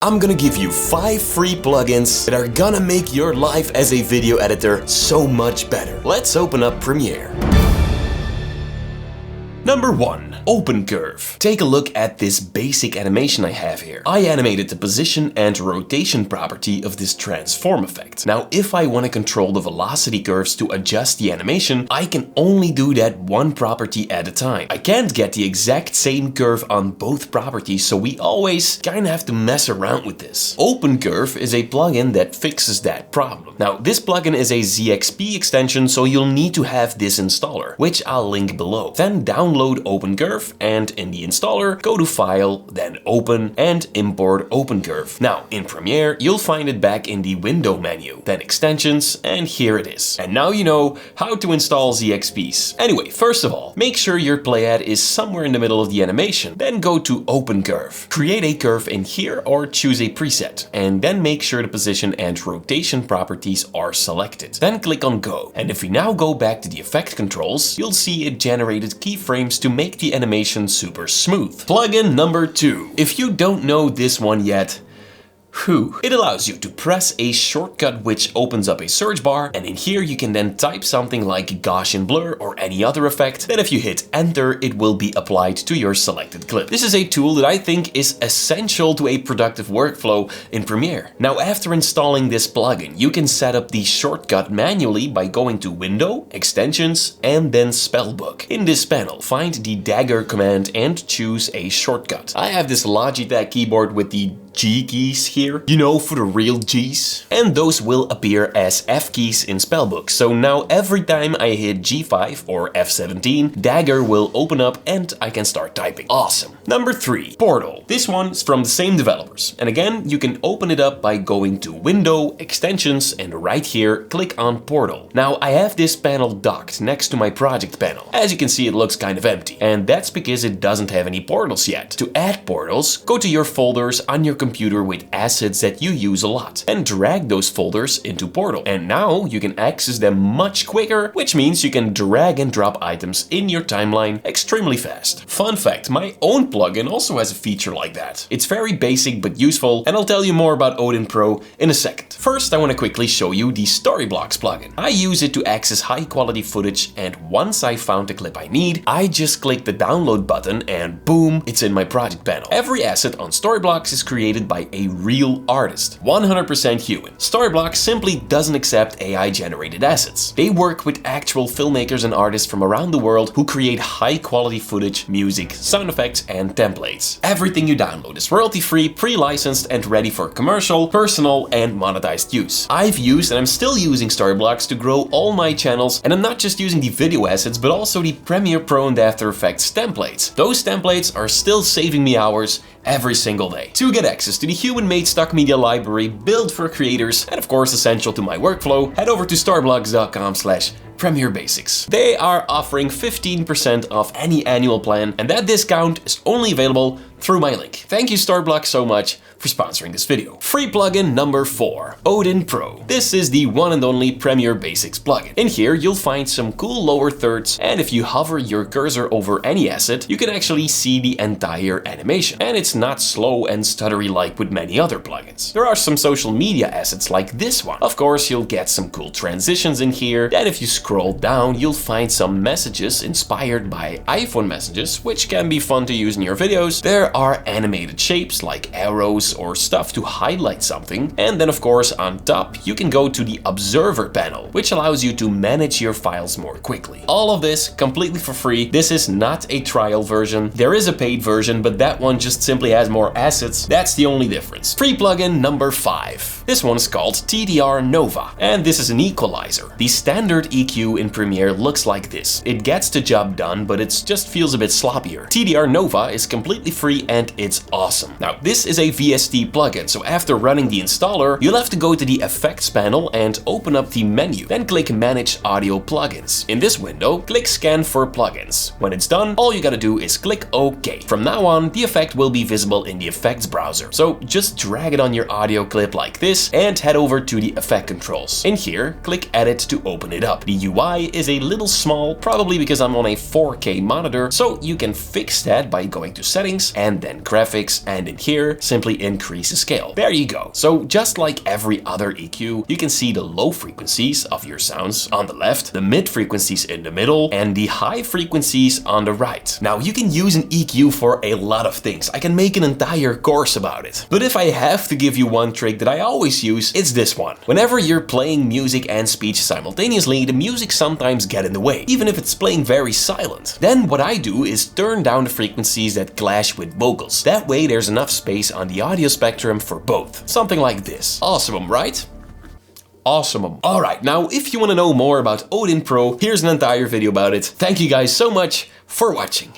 I'm gonna give you 5 free plugins that are gonna make your life as a video editor so much better. Let's open up Premiere. Number 1. Open Curve. Take a look at this basic animation I have here. I animated the position and rotation property of this transform effect. Now, if I want to control the velocity curves to adjust the animation, I can only do that one property at a time. I can't get the exact same curve on both properties, so we always kind of have to mess around with this. Open Curve is a plugin that fixes that problem. Now, this plugin is a ZXP extension, so you'll need to have this installer, which I'll link below. Then download Open Curve, and in the installer, go to File, then Open, and import Open Curve. Now, in Premiere, you'll find it back in the Window menu, then Extensions, and here it is. And now you know how to install ZXPs. Anyway, first of all, make sure your playhead is somewhere in the middle of the animation, then go to Open Curve. Create a curve in here or choose a preset, and then make sure the position and rotation properties are selected. Then click on Go. And if we now go back to the effect controls, you'll see it generated keyframes to make the animation super smooth. Plugin number 2. If you don't know this one yet, it allows you to press a shortcut which opens up a search bar, and in here you can then type something like Gaussian blur or any other effect. Then if you hit enter, it will be applied to your selected clip. This is a tool that I think is essential to a productive workflow in Premiere. Now, after installing this plugin, you can set up the shortcut manually by going to Window, Extensions, and then Spellbook. In this panel, find the dagger command and choose a shortcut. I have this Logitech keyboard with the G keys here, you know, for the real G's. And those will appear as F keys in Spellbook. So now every time I hit G5 or F17, Dagger will open up and I can start typing. Awesome. Number 3. Portal. This one's from the same developers. And again, you can open it up by going to Window, Extensions, and right here, click on Portal. Now, I have this panel docked next to my project panel. As you can see, it looks kind of empty. And that's because it doesn't have any portals yet. To add portals, go to your folders on your computer with assets that you use a lot and drag those folders into Portal. And now you can access them much quicker, which means you can drag and drop items in your timeline extremely fast. Fun fact, my own plugin also has a feature like that. It's very basic but useful, and I'll tell you more about Odin Pro in a second. First, I want to quickly show you the Storyblocks plugin. I use it to access high quality footage, and once I found the clip I need, I just click the download button and boom, it's in my project panel. Every asset on Storyblocks is created by a real artist, 100% human. Storyblocks simply doesn't accept AI-generated assets. They work with actual filmmakers and artists from around the world who create high-quality footage, music, sound effects, and templates. Everything you download is royalty-free, pre-licensed, and ready for commercial, personal, and monetized use. I've used and I'm still using Storyblocks to grow all my channels, and I'm not just using the video assets, but also the Premiere Pro and After Effects templates. Those templates are still saving me hours every single day. To get access to the human-made stock media library built for creators and of course essential to my workflow, head over to starblocks.com/Premiere Basics. They are offering 15% off any annual plan, and that discount is only available through my link. Thank you Starblocks so much for sponsoring this video. Free plugin number 4, Odin Pro. This is the one and only Premiere Basics plugin. In here you'll find some cool lower thirds, and if you hover your cursor over any asset, you can actually see the entire animation. And it's not slow and stuttery like with many other plugins. There are some social media assets like this one. Of course, you'll get some cool transitions in here. Then if you scroll down, you'll find some messages inspired by iPhone messages, which can be fun to use in your videos. There are animated shapes like arrows or stuff to highlight something. And then of course on top you can go to the Observer panel, which allows you to manage your files more quickly. All of this completely for free. This is not a trial version. There is a paid version, but that one just simply has more assets. That's the only difference. Free plugin number 5. This one is called TDR Nova, and this is an equalizer. The standard EQ in Premiere looks like this. It gets the job done, but it just feels a bit sloppier. TDR Nova is completely free and it's awesome. Now, this is a VST plugin, so after running the installer, you'll have to go to the Effects panel and open up the menu. Then click Manage Audio Plugins. In this window, click Scan for Plugins. When it's done, all you gotta do is click OK. From now on, the effect will be visible in the Effects browser. So just drag it on your audio clip like this and head over to the effect controls. In here, click Edit to open it up. The UI is a little small, probably because I'm on a 4K monitor, so you can fix that by going to settings and then graphics, and in here, simply increase the scale. There you go. So just like every other EQ, you can see the low frequencies of your sounds on the left, the mid frequencies in the middle, and the high frequencies on the right. Now you can use an EQ for a lot of things. I can make an entire course about it. But if I have to give you one trick that I always use, it's this one. Whenever you're playing music and speech simultaneously, the music sometimes get in the way, even if it's playing very silent. Then what I do is turn down the frequencies that clash with vocals. That way there's enough space on the audio spectrum for both. Something like this. Awesome, right? Awesome. Alright, now if you want to know more about Odin Pro, here's an entire video about it. Thank you guys so much for watching.